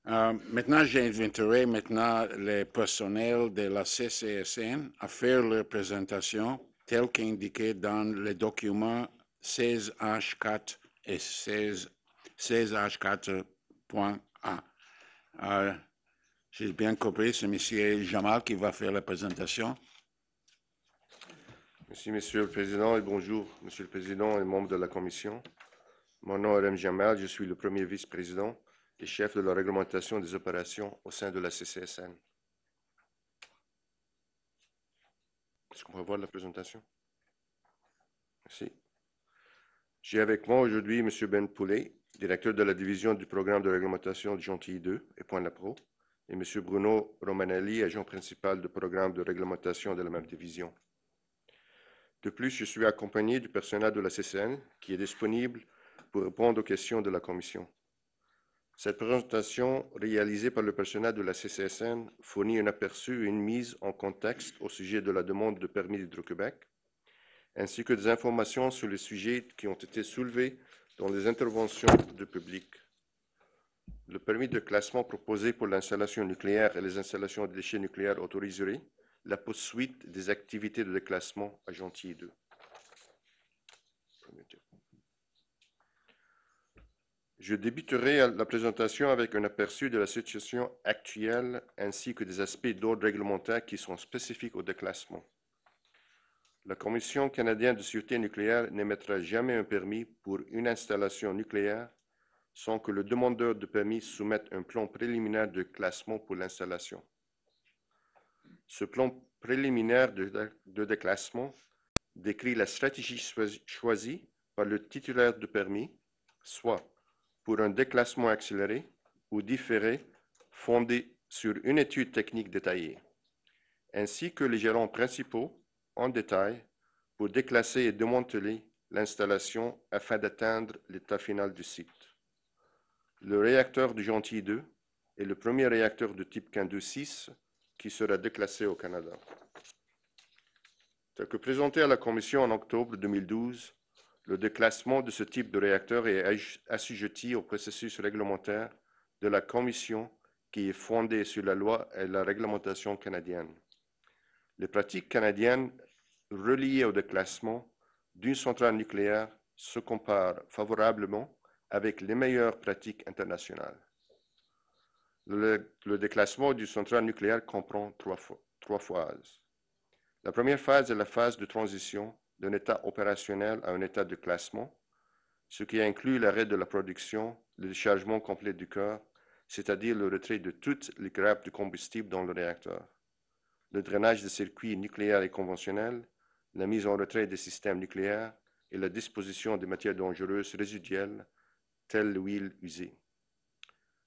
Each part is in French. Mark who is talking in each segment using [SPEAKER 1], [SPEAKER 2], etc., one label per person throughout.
[SPEAKER 1] Maintenant, j'inviterai les personnels de la CCSN à faire leur présentation telle qu'indiquée dans les documents 16H4 et 16H4.A. J'ai bien compris, c'est M. Jamal qui va faire la présentation.
[SPEAKER 2] Merci, Monsieur le Président, et bonjour, Monsieur le Président et membres de la Commission. Mon nom est Rem Jamal, je suis le premier vice-président et chef de la réglementation des opérations au sein de la CCSN. Est-ce qu'on va voir la présentation? Merci. J'ai avec moi aujourd'hui M. Ben Poulet, directeur de la division du programme de réglementation de Gentilly 2 et Pointe-la-Pro, et M. Bruno Romanelli, agent principal du programme de réglementation de la même division. De plus, je suis accompagné du personnel de la CCN qui est disponible pour répondre aux questions de la Commission. Cette présentation, réalisée par le personnel de la CCSN, fournit un aperçu et une mise en contexte au sujet de la demande de permis d'Hydro-Québec, ainsi que des informations sur les sujets qui ont été soulevés dans les interventions du public. Le permis de classement proposé pour l'installation nucléaire et les installations de déchets nucléaires autoriserait la poursuite des activités de déclassement à Gentilly 2. Je débuterai la présentation avec un aperçu de la situation actuelle ainsi que des aspects d'ordre réglementaire qui sont spécifiques au déclassement. La Commission canadienne de sûreté nucléaire n'émettra jamais un permis pour une installation nucléaire sans que le demandeur de permis soumette un plan préliminaire de classement pour l'installation. Ce plan préliminaire de déclassement décrit la stratégie choisie par le titulaire de permis, soit pour un déclassement accéléré ou différé fondé sur une étude technique détaillée, ainsi que les jalons principaux en détail pour déclasser et démanteler l'installation afin d'atteindre l'état final du site. Le réacteur de Gentilly 2 est le premier réacteur de type 15-6 qui sera déclassé au Canada. Tel que présenté à la Commission en octobre 2012, le déclassement de ce type de réacteur est assujetti au processus réglementaire de la Commission qui est fondé sur la loi et la réglementation canadienne. Les pratiques canadiennes reliées au déclassement d'une centrale nucléaire se comparent favorablement avec les meilleures pratiques internationales. Le déclassement d'une centrale nucléaire comprend trois phases. La première phase est la phase de transition d'un état opérationnel à un état de classement, ce qui inclut l'arrêt de la production, le déchargement complet du cœur, c'est-à-dire le retrait de toutes les grappes de combustible dans le réacteur, le drainage des circuits nucléaires et conventionnels, la mise en retrait des systèmes nucléaires et la disposition des matières dangereuses résiduelles, telles l'huile usée.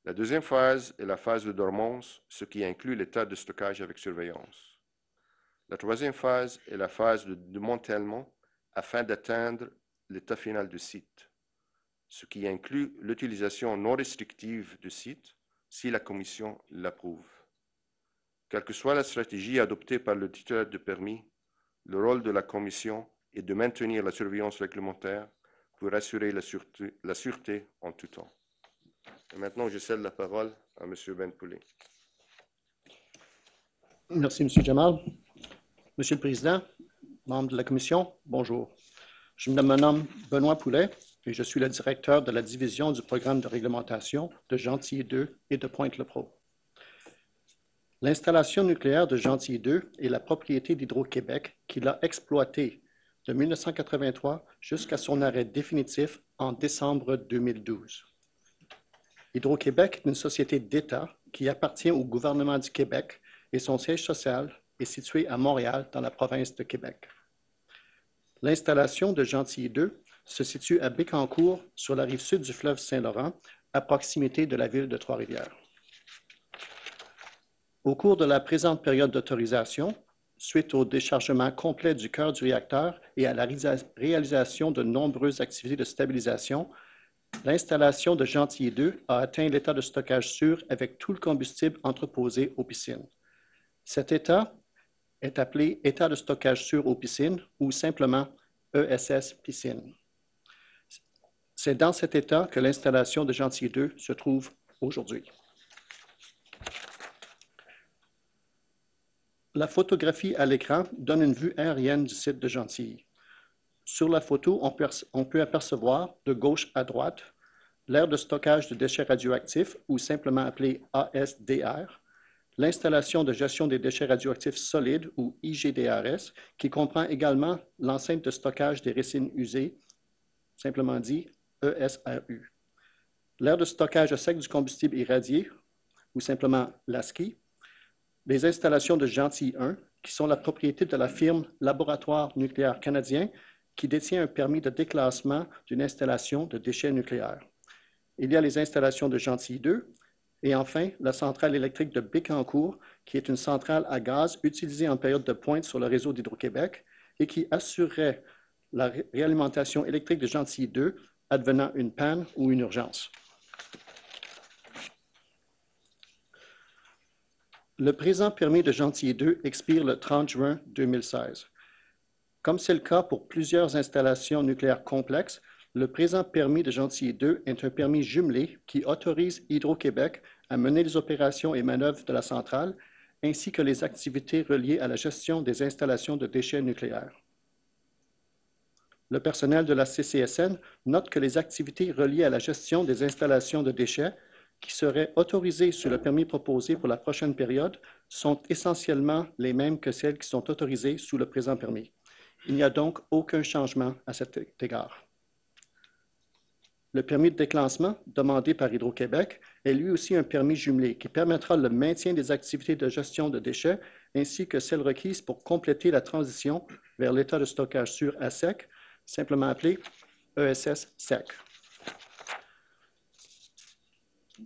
[SPEAKER 2] La deuxième phase est la phase de dormance, ce qui inclut l'état de stockage avec surveillance. La troisième phase est la phase de démantèlement afin d'atteindre l'état final du site, ce qui inclut l'utilisation non restrictive du site si la Commission l'approuve. Quelle que soit la stratégie adoptée par le titulaire de permis, le rôle de la Commission est de maintenir la surveillance réglementaire pour assurer la sûreté en tout temps. Et maintenant, je cède la parole à M. Ben Poulet.
[SPEAKER 3] Merci, M. Jamal. Monsieur le Président, membres de la Commission, bonjour. Je me nomme Benoît Poulet et je suis le directeur de la division du programme de réglementation de Gentilly 2 et de Pointe-le-Pro. L'installation nucléaire de Gentilly 2 est la propriété d'Hydro-Québec qui l'a exploitée de 1983 jusqu'à son arrêt définitif en décembre 2012. Hydro-Québec est une société d'État qui appartient au gouvernement du Québec et son siège social est situé à Montréal, dans la province de Québec. L'installation de Gentilly 2 se situe à Bécancour, sur la rive sud du fleuve Saint-Laurent, à proximité de la ville de Trois-Rivières. Au cours de la présente période d'autorisation, suite au déchargement complet du cœur du réacteur et à la réalisation de nombreuses activités de stabilisation, l'installation de Gentilly 2 a atteint l'état de stockage sûr avec tout le combustible entreposé aux piscines. Cet état est appelé état de stockage sûr aux piscines ou simplement ESS piscine. C'est dans cet état que l'installation de Gentilly 2 se trouve aujourd'hui. La photographie à l'écran donne une vue aérienne du site de Gentilly. Sur la photo, on peut apercevoir de gauche à droite l'aire de stockage de déchets radioactifs, ou simplement appelé ASDR, l'installation de gestion des déchets radioactifs solides, ou IGDRS, qui comprend également l'enceinte de stockage des récines usées, simplement dit ESRU, l'aire de stockage à sec du combustible irradié, ou simplement LASKI, les installations de Gentilly 1, qui sont la propriété de la firme Laboratoire nucléaire canadien, qui détient un permis de déclassement d'une installation de déchets nucléaires. Il y a les installations de Gentilly 2 et enfin la centrale électrique de Bécancour, qui est une centrale à gaz utilisée en période de pointe sur le réseau d'Hydro-Québec et qui assurerait la réalimentation électrique de Gentilly 2 advenant une panne ou une urgence. Le présent permis de Gentilly 2 expire le 30 juin 2016. Comme c'est le cas pour plusieurs installations nucléaires complexes, le présent permis de Gentilly 2 est un permis jumelé qui autorise Hydro-Québec à mener les opérations et manœuvres de la centrale, ainsi que les activités reliées à la gestion des installations de déchets nucléaires. Le personnel de la CCSN note que les activités reliées à la gestion des installations de déchets qui seraient autorisées sous le permis proposé pour la prochaine période sont essentiellement les mêmes que celles qui sont autorisées sous le présent permis. Il n'y a donc aucun changement à cet égard. Le permis de déclassement demandé par Hydro-Québec est lui aussi un permis jumelé qui permettra le maintien des activités de gestion de déchets ainsi que celles requises pour compléter la transition vers l'état de stockage sûr à sec, simplement appelé ESS sec.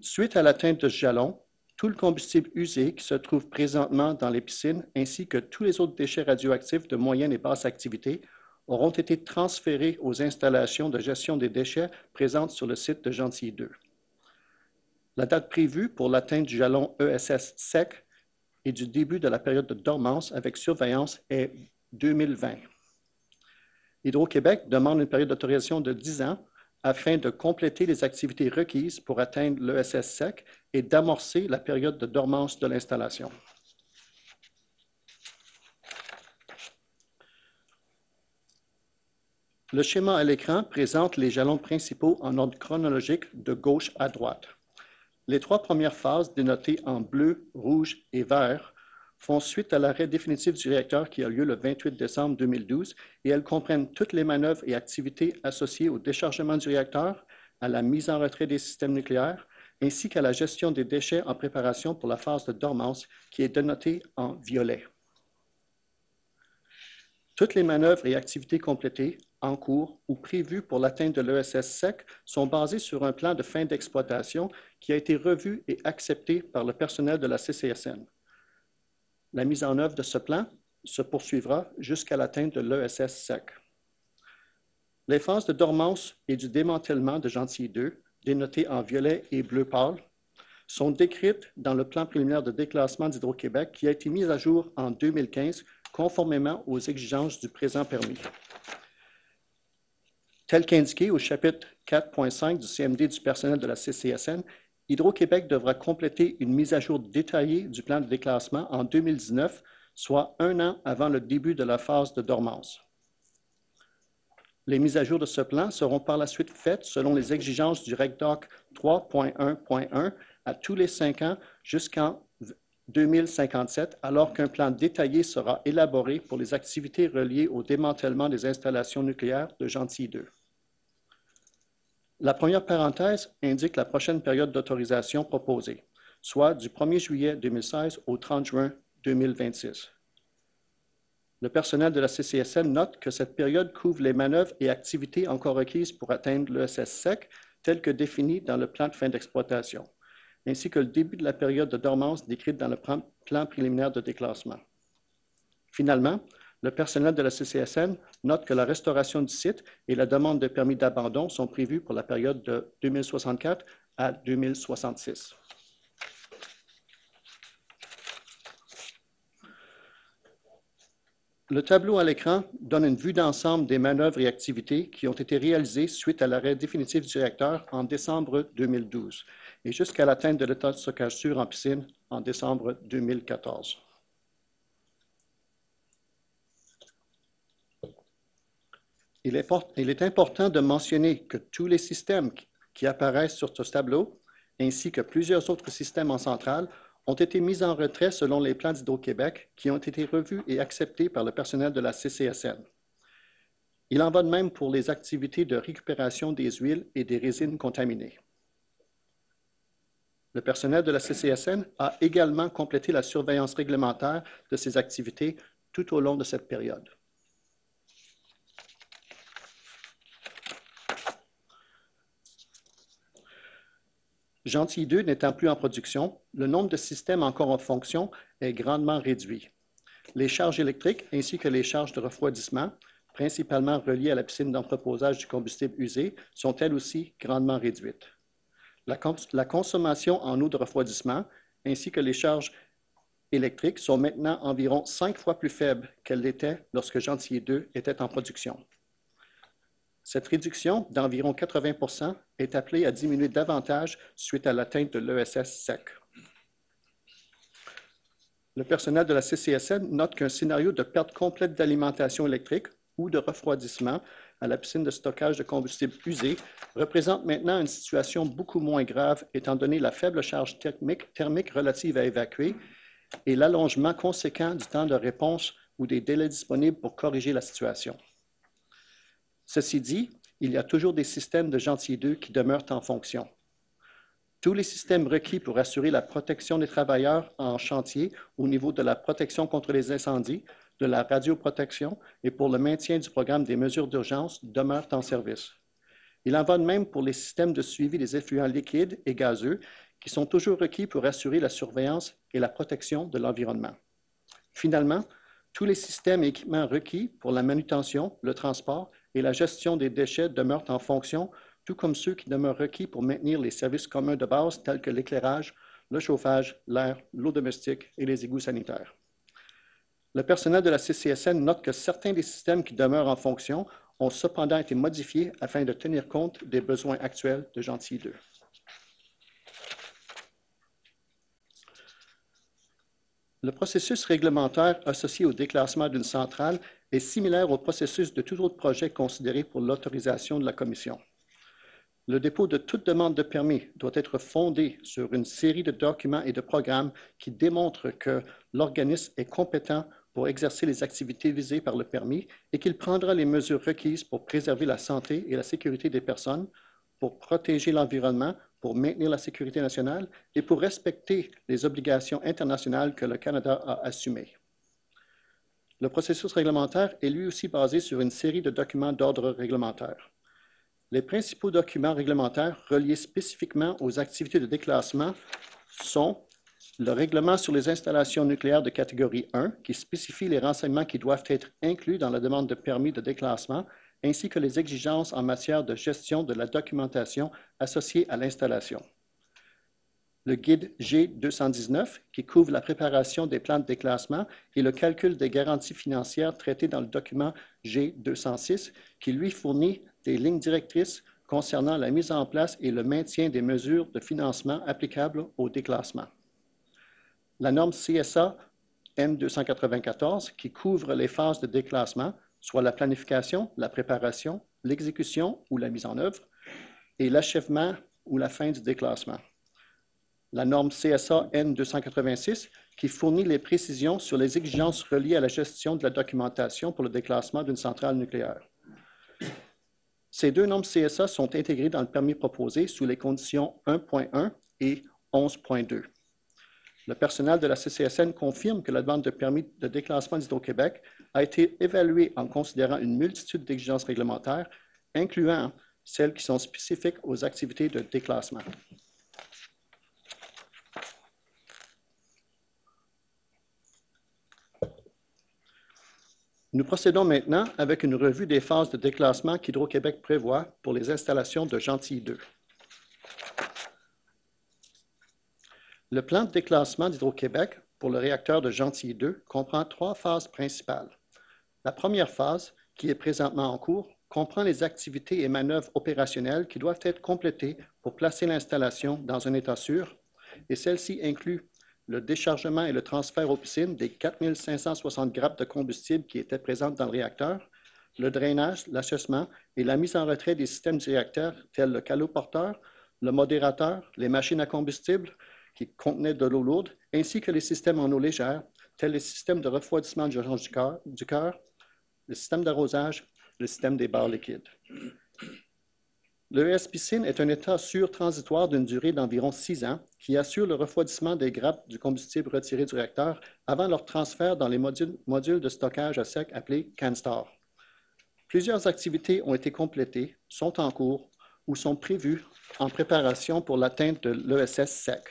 [SPEAKER 3] Suite à l'atteinte de ce jalon, tout le combustible usé qui se trouve présentement dans les piscines ainsi que tous les autres déchets radioactifs de moyenne et basse activité auront été transférés aux installations de gestion des déchets présentes sur le site de Gentilly 2. La date prévue pour l'atteinte du jalon ESS sec et du début de la période de dormance avec surveillance est 2020. Hydro-Québec demande une période d'autorisation de 10 ans afin de compléter les activités requises pour atteindre l'ESS sec et d'amorcer la période de dormance de l'installation. Le schéma à l'écran présente les jalons principaux en ordre chronologique de gauche à droite. Les trois premières phases, dénotées en bleu, rouge et vert, font suite à l'arrêt définitif du réacteur qui a lieu le 28 décembre 2012 et elles comprennent toutes les manœuvres et activités associées au déchargement du réacteur, à la mise en retrait des systèmes nucléaires, ainsi qu'à la gestion des déchets en préparation pour la phase de dormance qui est dénotée en violet. Toutes les manœuvres et activités complétées, en cours ou prévues pour l'atteinte de l'ESS sec sont basées sur un plan de fin d'exploitation qui a été revu et accepté par le personnel de la CCSN. La mise en œuvre de ce plan se poursuivra jusqu'à l'atteinte de l'ESS sec. Les phases de dormance et du démantèlement de Gentilly 2, dénotées en violet et bleu pâle, sont décrites dans le plan préliminaire de déclassement d'Hydro-Québec qui a été mis à jour en 2015 conformément aux exigences du présent permis. Tel qu'indiqué au chapitre 4.5 du CMD du personnel de la CCSN, Hydro-Québec devra compléter une mise à jour détaillée du plan de déclassement en 2019, soit un an avant le début de la phase de dormance. Les mises à jour de ce plan seront par la suite faites selon les exigences du RECDOC 3.1.1 à tous les 5 ans jusqu'en 2057, alors qu'un plan détaillé sera élaboré pour les activités reliées au démantèlement des installations nucléaires de Gentilly 2. La première parenthèse indique la prochaine période d'autorisation proposée, soit du 1er juillet 2016 au 30 juin 2026. Le personnel de la CCSN note que cette période couvre les manœuvres et activités encore requises pour atteindre l'ESS sec, tel que défini dans le plan de fin d'exploitation, ainsi que le début de la période de dormance décrite dans le plan préliminaire de déclassement. Finalement, le personnel de la CCSN note que la restauration du site et la demande de permis d'abandon sont prévues pour la période de 2064 à 2066. Le tableau à l'écran donne une vue d'ensemble des manœuvres et activités qui ont été réalisées suite à l'arrêt définitif du réacteur en décembre 2012 et jusqu'à l'atteinte de l'état de stockage sûr en piscine en décembre 2014. Il est important de mentionner que tous les systèmes qui apparaissent sur ce tableau, ainsi que plusieurs autres systèmes en centrale, ont été mis en retrait selon les plans d'Hydro-Québec qui ont été revus et acceptés par le personnel de la CCSN. Il en va de même pour les activités de récupération des huiles et des résines contaminées. Le personnel de la CCSN a également complété la surveillance réglementaire de ces activités tout au long de cette période. Gentilly 2 n'étant plus en production, le nombre de systèmes encore en fonction est grandement réduit. Les charges électriques ainsi que les charges de refroidissement, principalement reliées à la piscine d'entreposage du combustible usé, sont elles aussi grandement réduites. La consommation en eau de refroidissement ainsi que les charges électriques sont maintenant environ 5 fois plus faibles qu'elles l'étaient lorsque Gentilly 2 était en production. Cette réduction d'environ 80% est appelée à diminuer davantage suite à l'atteinte de l'ESS sec. Le personnel de la CCSN note qu'un scénario de perte complète d'alimentation électrique ou de refroidissement à la piscine de stockage de combustible usé représente maintenant une situation beaucoup moins grave étant donné la faible charge thermique relative à évacuer et l'allongement conséquent du temps de réponse ou des délais disponibles pour corriger la situation. Ceci dit, il y a toujours des systèmes de Gentilly 2 qui demeurent en fonction. Tous les systèmes requis pour assurer la protection des travailleurs en chantier au niveau de la protection contre les incendies, de la radioprotection et pour le maintien du programme des mesures d'urgence demeurent en service. Il en va de même pour les systèmes de suivi des effluents liquides et gazeux qui sont toujours requis pour assurer la surveillance et la protection de l'environnement. Finalement, tous les systèmes et équipements requis pour la manutention, le transport et la gestion des déchets demeurent en fonction, tout comme ceux qui demeurent requis pour maintenir les services communs de base tels que l'éclairage, le chauffage, l'air, l'eau domestique et les égouts sanitaires. Le personnel de la CCSN note que certains des systèmes qui demeurent en fonction ont cependant été modifiés afin de tenir compte des besoins actuels de Gentilly 2. Le processus réglementaire associé au déclassement d'une centrale est similaire au processus de tout autre projet considéré pour l'autorisation de la Commission. Le dépôt de toute demande de permis doit être fondé sur une série de documents et de programmes qui démontrent que l'organisme est compétent pour exercer les activités visées par le permis et qu'il prendra les mesures requises pour préserver la santé et la sécurité des personnes, pour protéger l'environnement, pour maintenir la sécurité nationale et pour respecter les obligations internationales que le Canada a assumées. Le processus réglementaire est lui aussi basé sur une série de documents d'ordre réglementaire. Les principaux documents réglementaires reliés spécifiquement aux activités de déclassement sont le règlement sur les installations nucléaires de catégorie 1, qui spécifie les renseignements qui doivent être inclus dans la demande de permis de déclassement, ainsi que les exigences en matière de gestion de la documentation associée à l'installation. Le guide G219, qui couvre la préparation des plans de déclassement et le calcul des garanties financières traitées dans le document G206, qui lui fournit des lignes directrices concernant la mise en place et le maintien des mesures de financement applicables au déclassement. La norme CSA N294, qui couvre les phases de déclassement, soit la planification, la préparation, l'exécution ou la mise en œuvre, et l'achèvement ou la fin du déclassement. La norme CSA N286, qui fournit les précisions sur les exigences reliées à la gestion de la documentation pour le déclassement d'une centrale nucléaire. Ces deux normes CSA sont intégrées dans le permis proposé sous les conditions 1.1 et 11.2. Le personnel de la CCSN confirme que la demande de permis de déclassement d'Hydro-Québec a été évaluée en considérant une multitude d'exigences réglementaires, incluant celles qui sont spécifiques aux activités de déclassement. Nous procédons maintenant avec une revue des phases de déclassement qu'Hydro-Québec prévoit pour les installations de Gentilly 2. Le plan de déclassement d'Hydro-Québec pour le réacteur de Gentilly 2 comprend 3 phases principales. La première phase, qui est présentement en cours, comprend les activités et manœuvres opérationnelles qui doivent être complétées pour placer l'installation dans un état sûr, et celle-ci inclut le déchargement et le transfert aux piscines des 4 560 grappes de combustible qui étaient présentes dans le réacteur, le drainage, l'achèvement et la mise en retrait des systèmes directeurs tels le caloporteur, le modérateur, les machines à combustible qui contenaient de l'eau lourde, ainsi que les systèmes en eau légère, tels les systèmes de refroidissement du cœur, le système d'arrosage, le système des barres liquides. Le ES-piscine est un état sûr transitoire d'une durée d'environ 6 ans qui assure le refroidissement des grappes du combustible retiré du réacteur avant leur transfert dans les modules de stockage à sec appelés CANSTOR. Plusieurs activités ont été complétées, sont en cours ou sont prévues en préparation pour l'atteinte de l'ESS sec.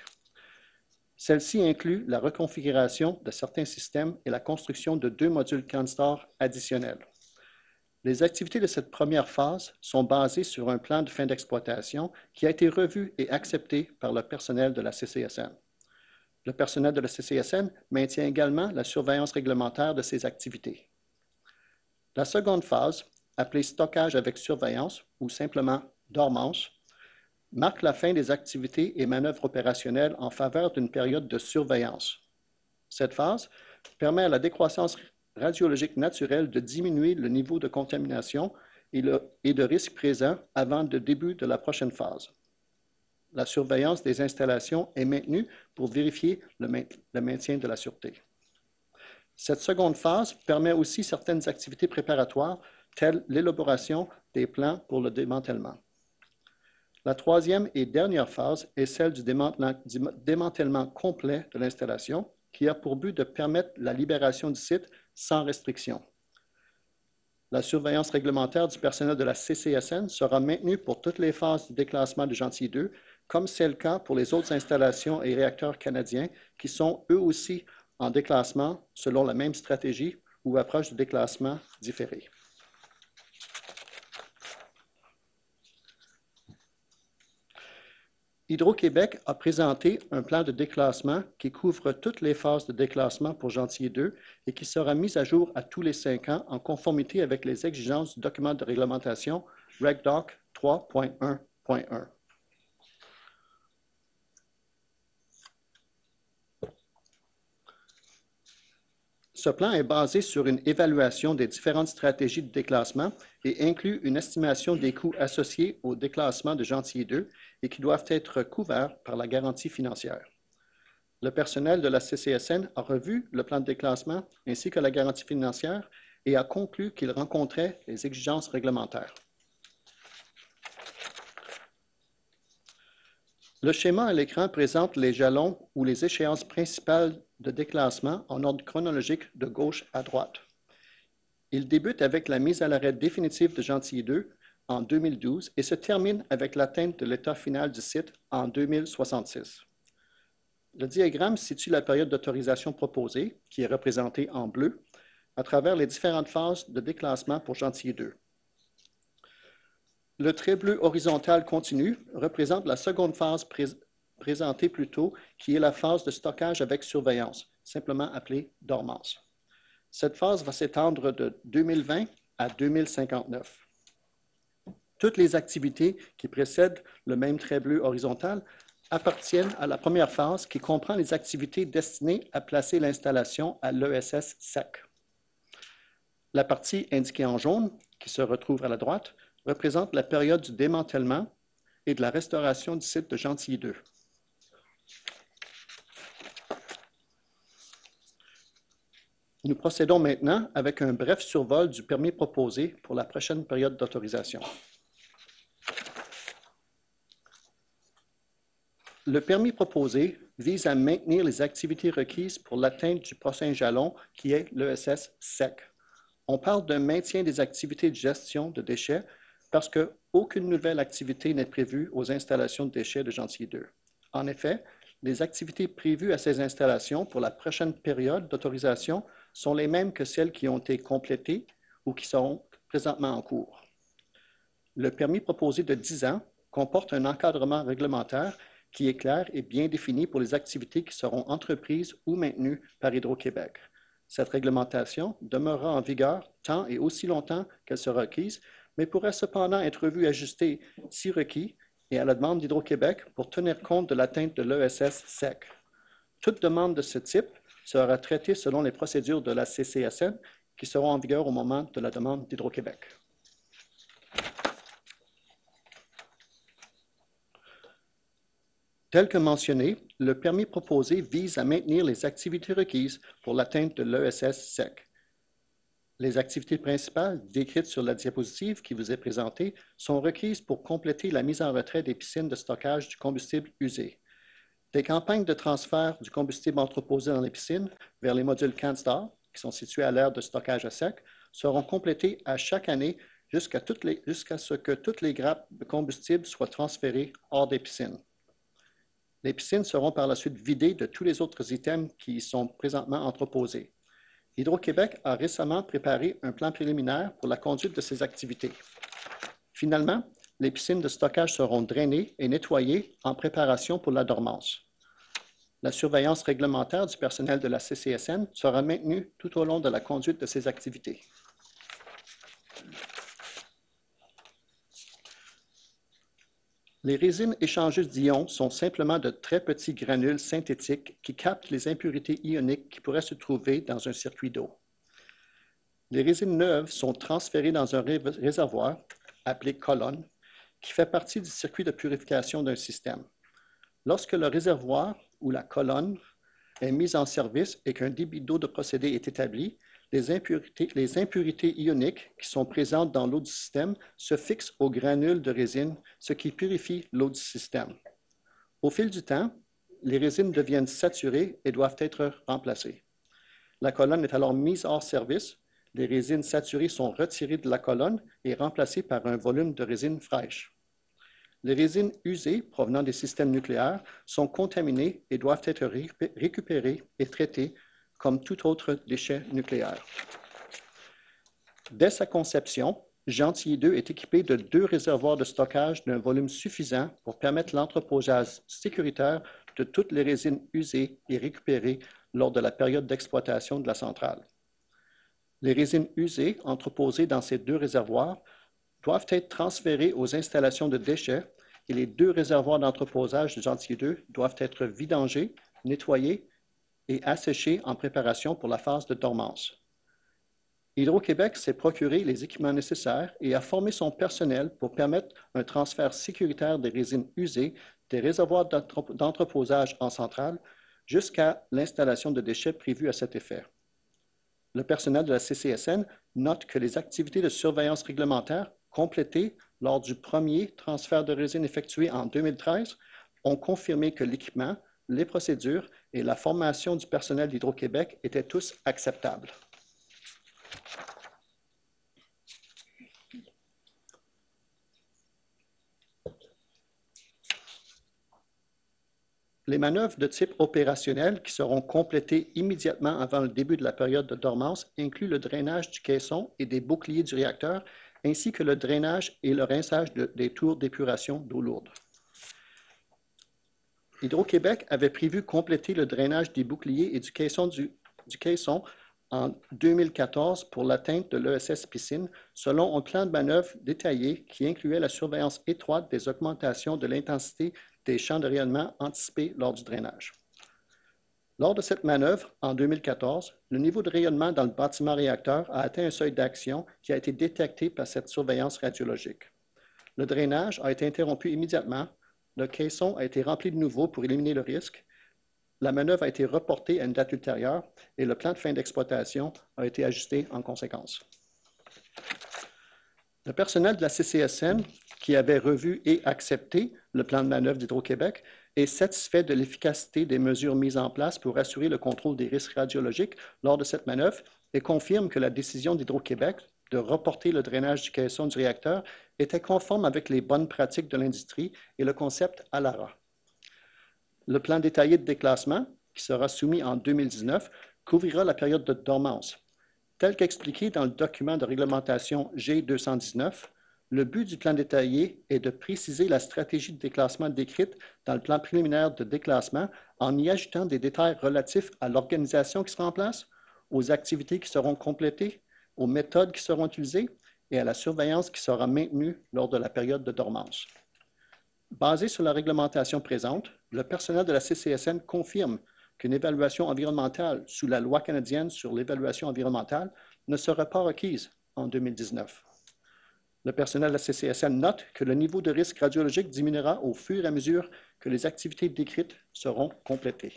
[SPEAKER 3] Celle-ci inclut la reconfiguration de certains systèmes et la construction de 2 modules CANSTOR additionnels. Les activités de cette première phase sont basées sur un plan de fin d'exploitation qui a été revu et accepté par le personnel de la CCSN. Le personnel de la CCSN maintient également la surveillance réglementaire de ces activités. La seconde phase, appelée stockage avec surveillance ou simplement dormance, marque la fin des activités et manœuvres opérationnelles en faveur d'une période de surveillance. Cette phase permet à la décroissance radiologique naturelle de diminuer le niveau de contamination et de risque présent avant le début de la prochaine phase. La surveillance des installations est maintenue pour vérifier le maintien de la sûreté. Cette seconde phase permet aussi certaines activités préparatoires, telles l'élaboration des plans pour le démantèlement. La troisième et dernière phase est celle du démantèlement complet de l'installation, qui a pour but de permettre la libération du site sans restriction. La surveillance réglementaire du personnel de la CCSN sera maintenue pour toutes les phases du déclassement de Gentilly 2, comme c'est le cas pour les autres installations et réacteurs canadiens qui sont eux aussi en déclassement selon la même stratégie ou approche de déclassement différée. Hydro-Québec a présenté un plan de déclassement qui couvre toutes les phases de déclassement pour Gentilly 2 et qui sera mis à jour à tous les 5 ans en conformité avec les exigences du document de réglementation RegDoc 3.1.1. Ce plan est basé sur une évaluation des différentes stratégies de déclassement et inclut une estimation des coûts associés au déclassement de Gentilly 2 et qui doivent être couverts par la garantie financière. Le personnel de la CCSN a revu le plan de déclassement ainsi que la garantie financière et a conclu qu'il rencontrait les exigences réglementaires. Le schéma à l'écran présente les jalons ou les échéances principales de déclassement en ordre chronologique de gauche à droite. Il débute avec la mise à l'arrêt définitive de Gentilly 2 en 2012 et se termine avec l'atteinte de l'état final du site en 2066. Le diagramme situe la période d'autorisation proposée, qui est représentée en bleu, à travers les différentes phases de déclassement pour Gentilly 2. Le trait bleu horizontal continu représente la seconde phase présentée plus tôt, qui est la phase de stockage avec surveillance, simplement appelée dormance. Cette phase va s'étendre de 2020 à 2059. Toutes les activités qui précèdent le même trait bleu horizontal appartiennent à la première phase qui comprend les activités destinées à placer l'installation à l'ESS sec. La partie indiquée en jaune, qui se retrouve à la droite, représente la période du démantèlement et de la restauration du site de Gentilly 2. Nous procédons maintenant avec un bref survol du permis proposé pour la prochaine période d'autorisation. Le permis proposé vise à maintenir les activités requises pour l'atteinte du prochain jalon qui est l'ESS sec. On parle d'un maintien des activités de gestion de déchets parce qu'aucune nouvelle activité n'est prévue aux installations de déchets de Gentilly 2. En effet, les activités prévues à ces installations pour la prochaine période d'autorisation sont les mêmes que celles qui ont été complétées ou qui seront présentement en cours. Le permis proposé de 10 ans comporte un encadrement réglementaire qui est clair et bien défini pour les activités qui seront entreprises ou maintenues par Hydro-Québec. Cette réglementation demeurera en vigueur tant et aussi longtemps qu'elle sera requise, mais pourrait cependant être revue et ajustée si requis et à la demande d'Hydro-Québec pour tenir compte de l'atteinte de l'ESS sec. Toute demande de ce type sera traitée selon les procédures de la CCSN qui seront en vigueur au moment de la demande d'Hydro-Québec. Tel que mentionné, le permis proposé vise à maintenir les activités requises pour l'atteinte de l'ESS-SEC. Les activités principales décrites sur la diapositive qui vous est présentée sont requises pour compléter la mise en retrait des piscines de stockage du combustible usé. Des campagnes de transfert du combustible entreposé dans les piscines vers les modules CanStar, qui sont situés à l'aire de stockage à sec, seront complétées à chaque année jusqu'à ce que toutes les grappes de combustible soient transférées hors des piscines. Les piscines seront par la suite vidées de tous les autres items qui y sont présentement entreposés. Hydro-Québec a récemment préparé un plan préliminaire pour la conduite de ces activités. Finalement, les piscines de stockage seront drainées et nettoyées en préparation pour la dormance. La surveillance réglementaire du personnel de la CCSN sera maintenue tout au long de la conduite de ces activités. Les résines échangeuses d'ions sont simplement de très petits granules synthétiques qui captent les impuretés ioniques qui pourraient se trouver dans un circuit d'eau. Les résines neuves sont transférées dans un réservoir, appelé colonne, qui fait partie du circuit de purification d'un système. Lorsque le réservoir ou la colonne est mise en service et qu'un débit d'eau de procédé est établi, les impurités ioniques qui sont présentes dans l'eau du système se fixent aux granules de résine, ce qui purifie l'eau du système. Au fil du temps, les résines deviennent saturées et doivent être remplacées. La colonne est alors mise hors service. Les résines saturées sont retirées de la colonne et remplacées par un volume de résine fraîche. Les résines usées provenant des systèmes nucléaires sont contaminées et doivent être récupérées et traitées comme tout autre déchet nucléaire. Dès sa conception, Gentilly 2 est équipé de 2 réservoirs de stockage d'un volume suffisant pour permettre l'entreposage sécuritaire de toutes les résines usées et récupérées lors de la période d'exploitation de la centrale. Les résines usées entreposées dans ces 2 réservoirs doivent être transférées aux installations de déchets et les 2 réservoirs d'entreposage de Gentilly 2 doivent être vidangés, nettoyés et asséchés en préparation pour la phase de dormance. Hydro-Québec s'est procuré les équipements nécessaires et a formé son personnel pour permettre un transfert sécuritaire des résines usées des réservoirs d'entreposage en centrale jusqu'à l'installation de déchets prévus à cet effet. Le personnel de la CCSN note que les activités de surveillance réglementaire complétées lors du premier transfert de résine effectué en 2013 ont confirmé que l'équipement, les procédures et la formation du personnel d'Hydro-Québec étaient tous acceptables. Les manœuvres de type opérationnel qui seront complétées immédiatement avant le début de la période de dormance incluent le drainage du caisson et des boucliers du réacteur, ainsi que le drainage et le rinçage des tours d'épuration d'eau lourde. Hydro-Québec avait prévu compléter le drainage des boucliers et du caisson en 2014 pour l'atteinte de l'ESS Piscine, selon un plan de manœuvre détaillé qui incluait la surveillance étroite des augmentations de l'intensité des champs de rayonnement anticipés lors du drainage. Lors de cette manœuvre, en 2014, le niveau de rayonnement dans le bâtiment réacteur a atteint un seuil d'action qui a été détecté par cette surveillance radiologique. Le drainage a été interrompu immédiatement, le caisson a été rempli de nouveau pour éliminer le risque, la manœuvre a été reportée à une date ultérieure et le plan de fin d'exploitation a été ajusté en conséquence. Le personnel de la CCSN, qui avait revu et accepté le plan de manœuvre d'Hydro-Québec, est satisfait de l'efficacité des mesures mises en place pour assurer le contrôle des risques radiologiques lors de cette manœuvre et confirme que la décision d'Hydro-Québec de reporter le drainage du caisson du réacteur était conforme avec les bonnes pratiques de l'industrie et le concept ALARA. Le plan détaillé de déclassement, qui sera soumis en 2019, couvrira la période de dormance. Tel qu'expliqué dans le document de réglementation G219, le but du plan détaillé est de préciser la stratégie de déclassement décrite dans le plan préliminaire de déclassement en y ajoutant des détails relatifs à l'organisation qui sera en place, aux activités qui seront complétées, aux méthodes qui seront utilisées et à la surveillance qui sera maintenue lors de la période de dormance. Basé sur la réglementation présente, le personnel de la CCSN confirme qu'une évaluation environnementale sous la loi canadienne sur l'évaluation environnementale ne sera pas requise en 2019. Le personnel de la CCSN note que le niveau de risque radiologique diminuera au fur et à mesure que les activités décrites seront complétées.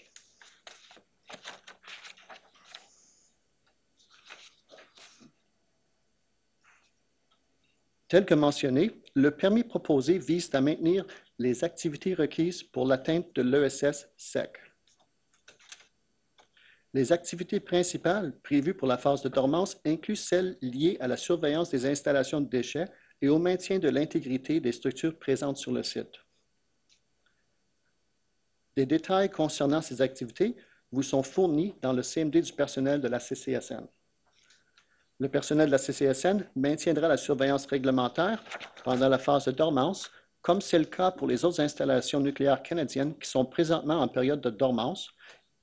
[SPEAKER 3] Tel que mentionné, le permis proposé vise à maintenir les activités requises pour l'atteinte de l'ESS SEC. Les activités principales prévues pour la phase de dormance incluent celles liées à la surveillance des installations de déchets et au maintien de l'intégrité des structures présentes sur le site. Des détails concernant ces activités vous sont fournis dans le CMD du personnel de la CCSN. Le personnel de la CCSN maintiendra la surveillance réglementaire pendant la phase de dormance, comme c'est le cas pour les autres installations nucléaires canadiennes qui sont présentement en période de dormance,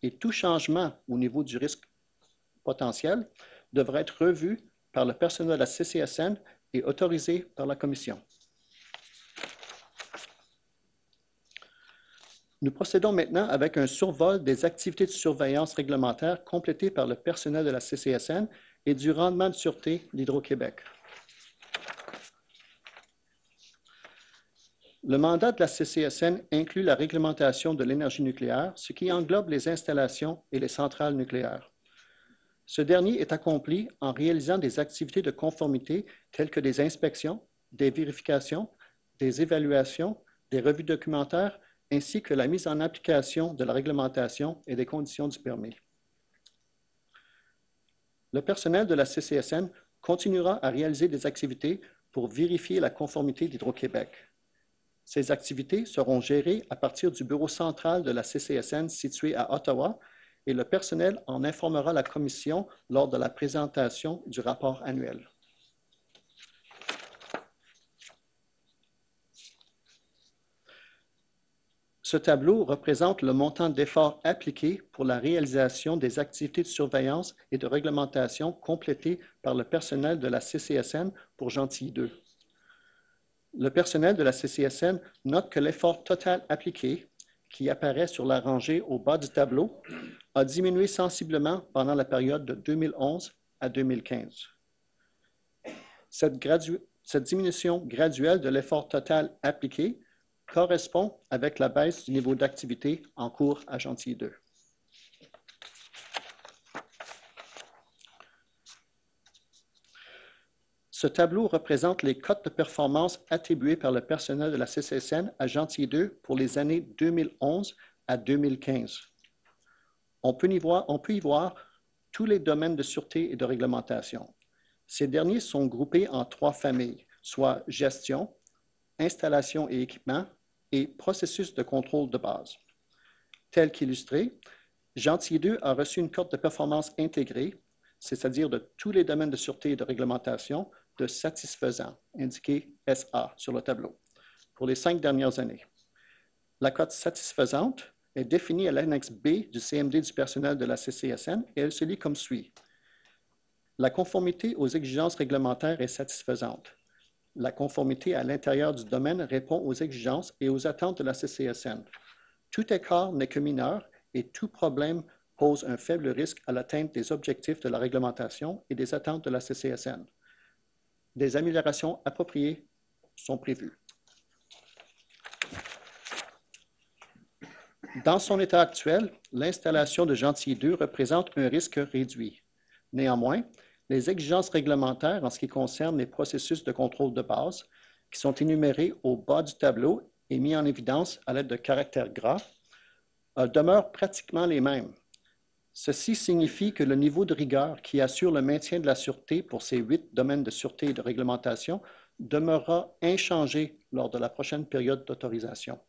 [SPEAKER 3] et tout changement au niveau du risque potentiel devra être revu par le personnel de la CCSN et autorisé par la Commission. Nous procédons maintenant avec un survol des activités de surveillance réglementaire complétées par le personnel de la CCSN et du rendement de sûreté d'Hydro-Québec. Le mandat de la CCSN inclut la réglementation de l'énergie nucléaire, ce qui englobe les installations et les centrales nucléaires. Ce dernier est accompli en réalisant des activités de conformité telles que des inspections, des vérifications, des évaluations, des revues documentaires, ainsi que la mise en application de la réglementation et des conditions du permis. Le personnel de la CCSN continuera à réaliser des activités pour vérifier la conformité d'Hydro-Québec. Ces activités seront gérées à partir du bureau central de la CCSN situé à Ottawa et le personnel en informera la Commission lors de la présentation du rapport annuel. Ce tableau représente le montant d'efforts appliqués pour la réalisation des activités de surveillance et de réglementation complétées par le personnel de la CCSN pour Gentilly 2. Le personnel de la CCSN note que l'effort total appliqué, qui apparaît sur la rangée au bas du tableau, a diminué sensiblement pendant la période de 2011 à 2015. Cette diminution graduelle de l'effort total appliqué correspond avec la baisse du niveau d'activité en cours à Gentilly 2. Ce tableau représente les cotes de performance attribuées par le personnel de la CCSN à Gentilly 2 pour les années 2011 à 2015. On peut y voir tous les domaines de sûreté et de réglementation. Ces derniers sont groupés en 3 familles, soit gestion, installation et équipement, et processus de contrôle de base. Tel qu'illustré, Gentilly 2 a reçu une cote de performance intégrée, c'est-à-dire de tous les domaines de sûreté et de réglementation, de satisfaisant, indiqué SA sur le tableau, pour les 5 dernières années. La cote satisfaisante est définie à l'annexe B du CMD du personnel de la CCSN et elle se lit comme suit. La conformité aux exigences réglementaires est satisfaisante. La conformité à l'intérieur du domaine répond aux exigences et aux attentes de la CCSN. Tout écart n'est que mineur et tout problème pose un faible risque à l'atteinte des objectifs de la réglementation et des attentes de la CCSN. Des améliorations appropriées sont prévues. Dans son état actuel, l'installation de Gentilly 2 représente un risque réduit. Néanmoins, les exigences réglementaires en ce qui concerne les processus de contrôle de base, qui sont énumérés au bas du tableau et mis en évidence à l'aide de caractères gras, demeurent pratiquement les mêmes. Ceci signifie que le niveau de rigueur qui assure le maintien de la sûreté pour ces 8 domaines de sûreté et de réglementation demeurera inchangé lors de la prochaine période d'autorisation.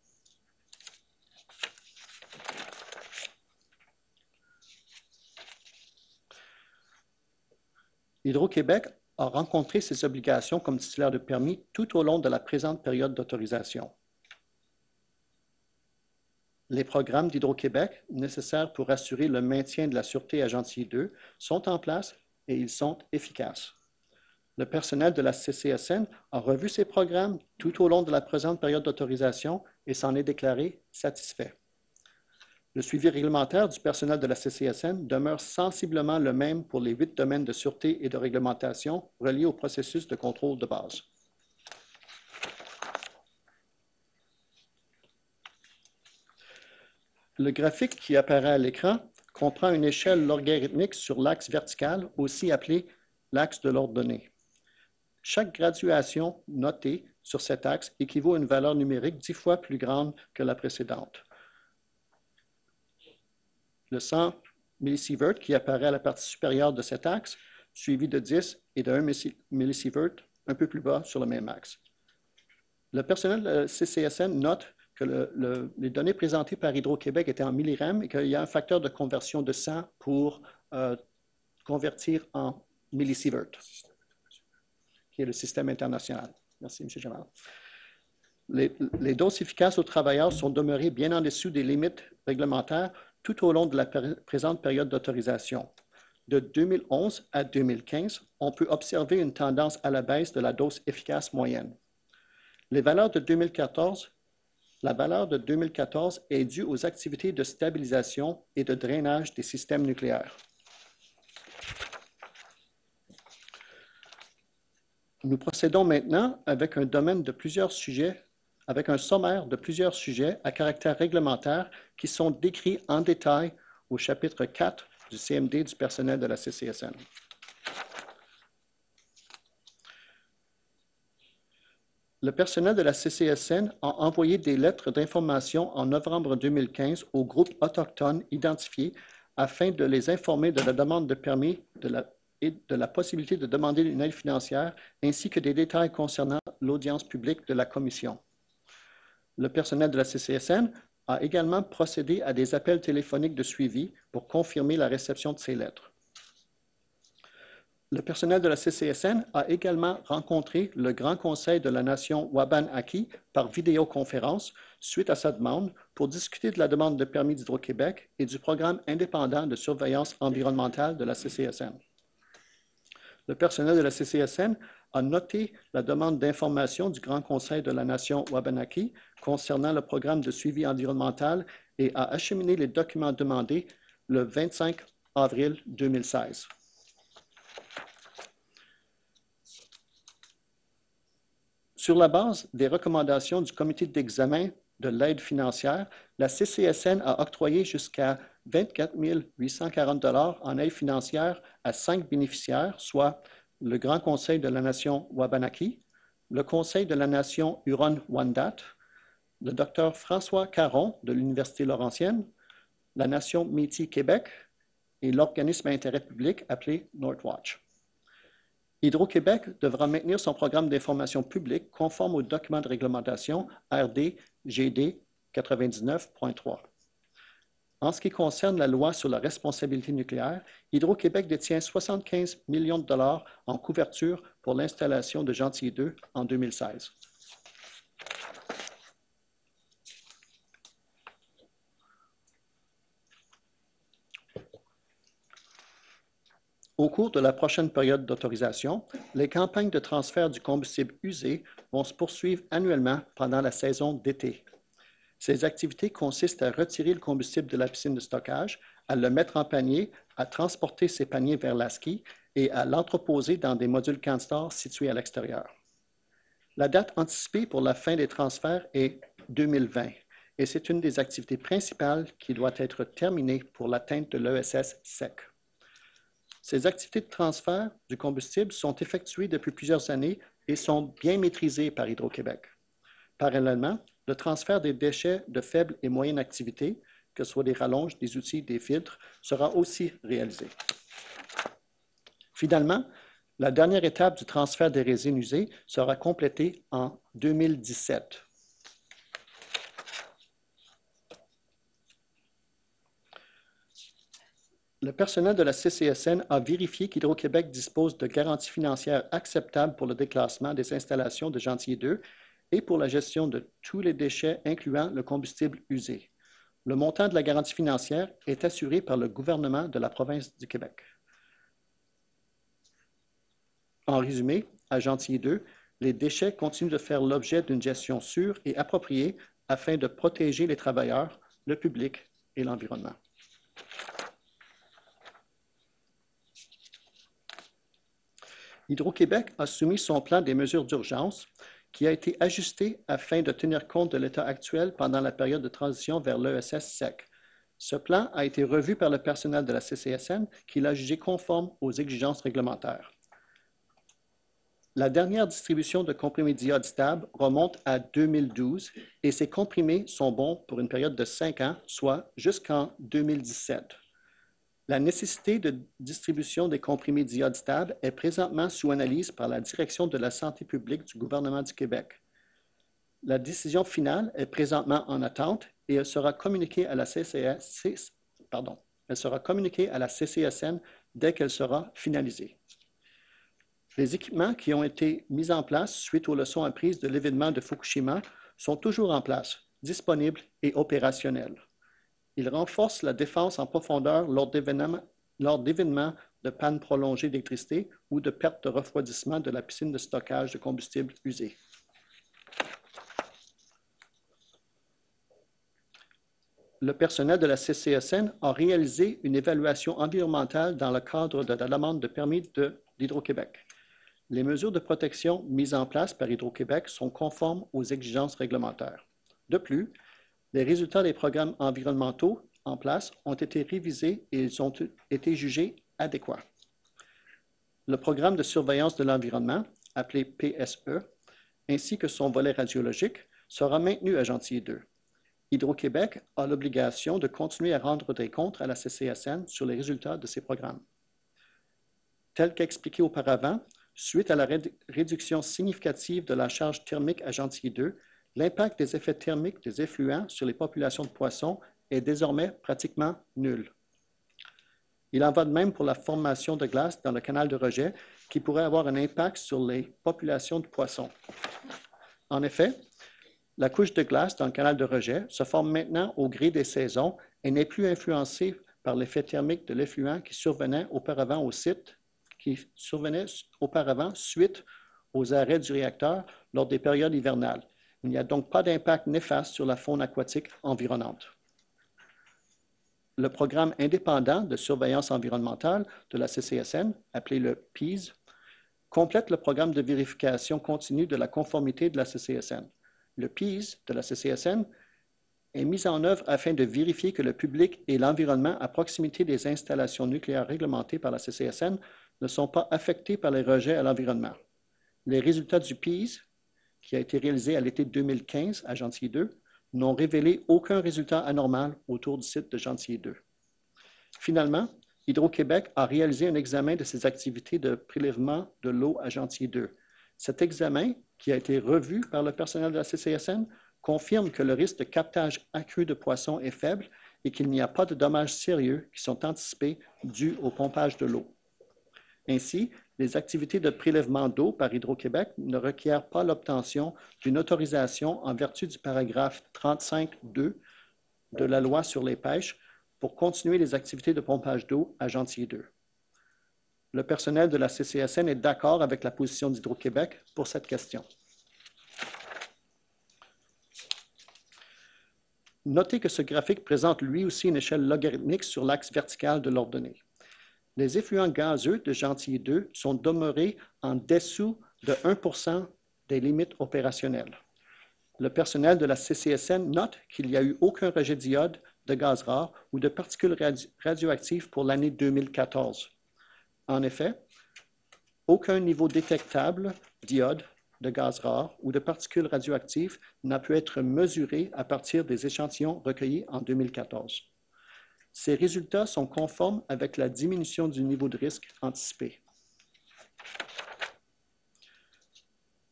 [SPEAKER 3] Hydro-Québec a rencontré ses obligations comme titulaire de permis tout au long de la présente période d'autorisation. Les programmes d'Hydro-Québec nécessaires pour assurer le maintien de la sûreté à Gentilly 2 sont en place et ils sont efficaces. Le personnel de la CCSN a revu ces programmes tout au long de la présente période d'autorisation et s'en est déclaré satisfait. Le suivi réglementaire du personnel de la CCSN demeure sensiblement le même pour les 8 domaines de sûreté et de réglementation reliés au processus de contrôle de base. Le graphique qui apparaît à l'écran comprend une échelle logarithmique sur l'axe vertical, aussi appelé l'axe de l'ordonnée. Chaque graduation notée sur cet axe équivaut à une valeur numérique 10 fois plus grande que la précédente. Le 100 millisievert qui apparaît à la partie supérieure de cet axe, suivi de 10 et de 1 millisievert un peu plus bas sur le même axe. Le personnel de la CCSN note que les données présentées par Hydro-Québec étaient en millirem et qu'il y a un facteur de conversion de 100 pour convertir en millisievert, qui est le système international. Merci, M. Jamal. Les doses efficaces aux travailleurs sont demeurées bien en dessous des limites réglementaires tout au long de la présente période d'autorisation. De 2011 à 2015, on peut observer une tendance à la baisse de la dose efficace moyenne. La valeur de 2014 est due aux activités de stabilisation et de drainage des systèmes nucléaires. Nous procédons maintenant avec un sommaire de plusieurs sujets à caractère réglementaire qui sont décrits en détail au chapitre 4 du CMD du personnel de la CCSN. Le personnel de la CCSN a envoyé des lettres d'information en novembre 2015 aux groupes autochtones identifiés afin de les informer de la demande de permis et de la possibilité de demander une aide financière, ainsi que des détails concernant l'audience publique de la Commission. Le personnel de la CCSN a également procédé à des appels téléphoniques de suivi pour confirmer la réception de ces lettres. Le personnel de la CCSN a également rencontré le Grand Conseil de la Nation Wabanaki par vidéoconférence suite à sa demande pour discuter de la demande de permis d'Hydro-Québec et du programme indépendant de surveillance environnementale de la CCSN. Le personnel de la CCSN a noté la demande d'information du Grand Conseil de la Nation Wabanaki concernant le programme de suivi environnemental et a acheminé les documents demandés le 25 avril 2016. Sur la base des recommandations du comité d'examen de l'aide financière, la CCSN a octroyé jusqu'à 24 840 $ en aide financière à 5 bénéficiaires, soit le Grand Conseil de la Nation Wabanaki, le Conseil de la Nation Huron-Wendat, le Dr François Caron de l'Université Laurentienne, la Nation Métis-Québec et l'organisme à intérêt public appelé Northwatch. Hydro-Québec devra maintenir son programme d'information publique conforme aux documents de réglementation RD-GD 99.3. En ce qui concerne la loi sur la responsabilité nucléaire, Hydro-Québec détient 75 millions de dollars en couverture pour l'installation de Gentilly 2 en 2016. Au cours de la prochaine période d'autorisation, les campagnes de transfert du combustible usé vont se poursuivre annuellement pendant la saison d'été. Ces activités consistent à retirer le combustible de la piscine de stockage, à le mettre en panier, à transporter ces paniers vers la ski et à l'entreposer dans des modules CanStar situés à l'extérieur. La date anticipée pour la fin des transferts est 2020 et c'est une des activités principales qui doit être terminée pour l'atteinte de l'ESS sec. Ces activités de transfert du combustible sont effectuées depuis plusieurs années et sont bien maîtrisées par Hydro-Québec. Parallèlement, le transfert des déchets de faible et moyenne activité, que ce soit des rallonges, des outils, des filtres, sera aussi réalisé. Finalement, la dernière étape du transfert des résines usées sera complétée en 2017. Le personnel de la CCSN a vérifié qu'Hydro-Québec dispose de garanties financières acceptables pour le déclassement des installations de Gentilly 2 et pour la gestion de tous les déchets, incluant le combustible usé. Le montant de la garantie financière est assuré par le gouvernement de la province du Québec. En résumé, à Gentilly 2, les déchets continuent de faire l'objet d'une gestion sûre et appropriée afin de protéger les travailleurs, le public et l'environnement. Hydro-Québec a soumis son plan des mesures d'urgence qui a été ajusté afin de tenir compte de l'état actuel pendant la période de transition vers l'ESS-SEC. Ce plan a été revu par le personnel de la CCSN qui l'a jugé conforme aux exigences réglementaires. La dernière distribution de comprimés d'iode stable remonte à 2012 et ces comprimés sont bons pour une période de 5 ans, soit jusqu'en 2017. La nécessité de distribution des comprimés d'iode stable est présentement sous analyse par la Direction de la santé publique du gouvernement du Québec. La décision finale est présentement en attente et elle sera communiquée à la CCSN dès qu'elle sera finalisée. Les équipements qui ont été mis en place suite aux leçons apprises de l'événement de Fukushima sont toujours en place, disponibles et opérationnels. Ils renforcent la défense en profondeur lors d'événements de panne prolongée d'électricité ou de perte de refroidissement de la piscine de stockage de combustible usé. Le personnel de la CCSN a réalisé une évaluation environnementale dans le cadre de la demande de permis d'Hydro-Québec. Les mesures de protection mises en place par Hydro-Québec sont conformes aux exigences réglementaires. De plus, les résultats des programmes environnementaux en place ont été révisés et ils ont été jugés adéquats. Le programme de surveillance de l'environnement, appelé PSE, ainsi que son volet radiologique, sera maintenu à Gentilly 2. Hydro-Québec a l'obligation de continuer à rendre des comptes à la CCSN sur les résultats de ces programmes. Tel qu'expliqué auparavant, suite à la réduction significative de la charge thermique à Gentilly 2, l'impact des effets thermiques des effluents sur les populations de poissons est désormais pratiquement nul. Il en va de même pour la formation de glace dans le canal de rejet qui pourrait avoir un impact sur les populations de poissons. En effet, la couche de glace dans le canal de rejet se forme maintenant au gré des saisons et n'est plus influencée par l'effet thermique de l'effluent qui survenait auparavant suite aux arrêts du réacteur lors des périodes hivernales. Il n'y a donc pas d'impact néfaste sur la faune aquatique environnante. Le programme indépendant de surveillance environnementale de la CCSN, appelé le PEAS, complète le programme de vérification continue de la conformité de la CCSN. Le PEAS de la CCSN est mis en œuvre afin de vérifier que le public et l'environnement à proximité des installations nucléaires réglementées par la CCSN ne sont pas affectés par les rejets à l'environnement. Les résultats du PEAS, qui a été réalisé à l'été 2015 à Gentilly 2, n'ont révélé aucun résultat anormal autour du site de Gentilly 2. Finalement, Hydro-Québec a réalisé un examen de ses activités de prélèvement de l'eau à Gentilly 2. Cet examen, qui a été revu par le personnel de la CCSN, confirme que le risque de captage accru de poissons est faible et qu'il n'y a pas de dommages sérieux qui sont anticipés dus au pompage de l'eau. Ainsi, les activités de prélèvement d'eau par Hydro-Québec ne requièrent pas l'obtention d'une autorisation en vertu du paragraphe 35.2 de la loi sur les pêches pour continuer les activités de pompage d'eau à Gentilly 2. Le personnel de la CCSN est d'accord avec la position d'Hydro-Québec pour cette question. Notez que ce graphique présente lui aussi une échelle logarithmique sur l'axe vertical de l'ordonnée. Les effluents gazeux de Gentilly 2 sont demeurés en dessous de 1% des limites opérationnelles. Le personnel de la CCSN note qu'il n'y a eu aucun rejet d'iode, de gaz rare ou de particules radioactives pour l'année 2014. En effet, aucun niveau détectable d'iode, de gaz rare ou de particules radioactives n'a pu être mesuré à partir des échantillons recueillis en 2014. Ces résultats sont conformes avec la diminution du niveau de risque anticipé.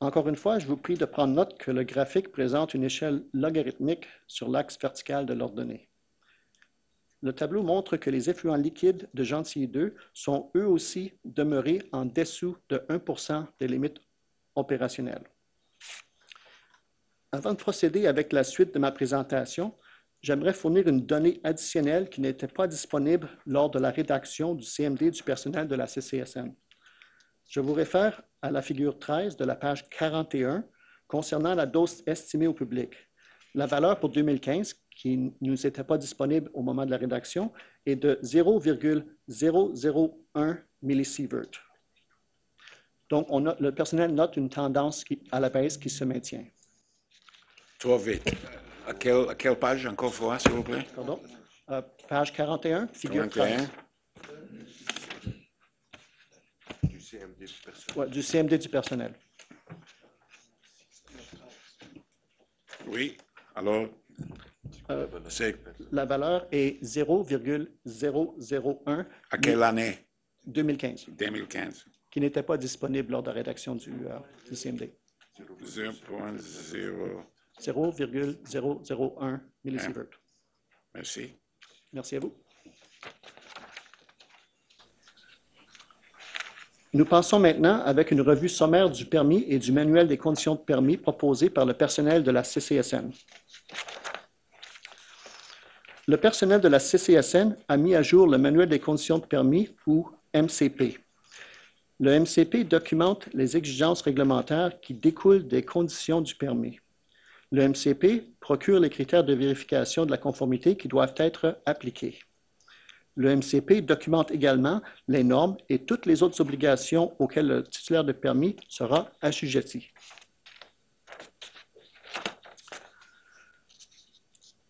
[SPEAKER 3] Encore une fois, je vous prie de prendre note que le graphique présente une échelle logarithmique sur l'axe vertical de l'ordonnée. Le tableau montre que les effluents liquides de Gentilly 2 sont eux aussi demeurés en dessous de 1% des limites opérationnelles. Avant de procéder avec la suite de ma présentation, j'aimerais fournir une donnée additionnelle qui n'était pas disponible lors de la rédaction du CMD du personnel de la CCSN. Je vous réfère à la figure 13 de la page 41 concernant la dose estimée au public. La valeur pour 2015, qui ne nous était pas disponible au moment de la rédaction, est de 0,001 millisievert. Donc, le personnel note une tendance à la baisse qui se maintient.
[SPEAKER 1] Trop vite. À quelle page encore fois, s'il vous plaît?
[SPEAKER 3] Pardon. Page 41, figure 13.
[SPEAKER 1] 41.
[SPEAKER 2] Du CMD du personnel.
[SPEAKER 3] Ouais, du CMD du personnel.
[SPEAKER 1] Oui. Alors, c'est
[SPEAKER 3] La valeur est 0,001
[SPEAKER 1] à quelle année?
[SPEAKER 3] 2015,
[SPEAKER 1] 2015.
[SPEAKER 3] qui n'était pas disponible lors de la rédaction du CMD.
[SPEAKER 1] 0,0.
[SPEAKER 3] 0,001 millisievert.
[SPEAKER 1] Merci.
[SPEAKER 3] Merci à vous. Nous passons maintenant avec une revue sommaire du permis et du manuel des conditions de permis proposé par le personnel de la CCSN. Le personnel de la CCSN a mis à jour le manuel des conditions de permis, ou MCP. Le MCP documente les exigences réglementaires qui découlent des conditions du permis. Le MCP procure les critères de vérification de la conformité qui doivent être appliqués. Le MCP documente également les normes et toutes les autres obligations auxquelles le titulaire de permis sera assujetti.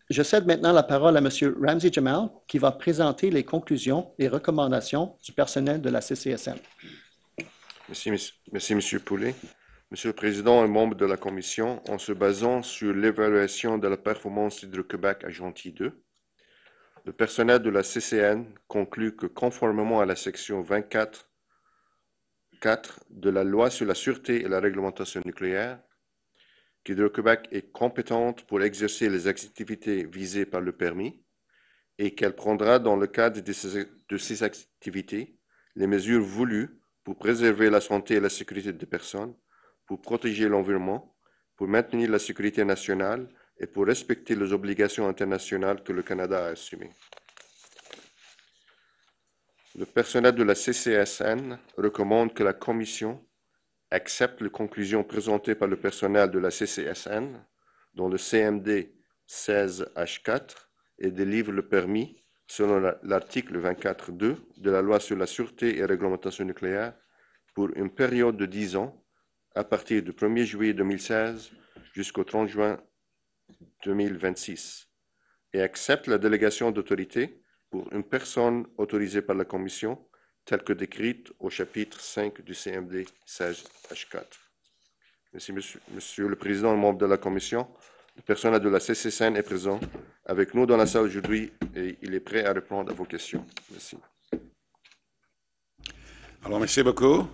[SPEAKER 3] Je cède maintenant la parole à M. Ramzi Jamal, qui va présenter les conclusions et recommandations du personnel de la CCSN.
[SPEAKER 2] Merci, M. Poulet. Monsieur le Président et membres de la Commission, en se basant sur l'évaluation de la performance d'Hydro-Québec à Gentil 2, le personnel de la CCN conclut que, conformément à la section 24.4 de la Loi sur la sûreté et la réglementation nucléaire, qu'Hydro-Québec est compétente pour exercer les activités visées par le permis et qu'elle prendra dans le cadre de ces activités les mesures voulues pour préserver la santé et la sécurité des personnes, pour protéger l'environnement, pour maintenir la sécurité nationale et pour respecter les obligations internationales que le Canada a assumées. Le personnel de la CCSN recommande que la Commission accepte les conclusions présentées par le personnel de la CCSN dans le CMD 16H4 et délivre le permis selon l'article 24.2 de la Loi sur la sûreté et réglementation nucléaire pour une période de 10 ans à partir du 1er juillet 2016 jusqu'au 30 juin 2026 et accepte la délégation d'autorité pour une personne autorisée par la Commission telle que décrite au chapitre 5 du CMD 16H4. Merci, Monsieur le Président et membres de la Commission. Le personnel de la CCSN est présent avec nous dans la salle aujourd'hui et il est prêt à répondre à vos questions. Merci.
[SPEAKER 1] Alors, merci beaucoup.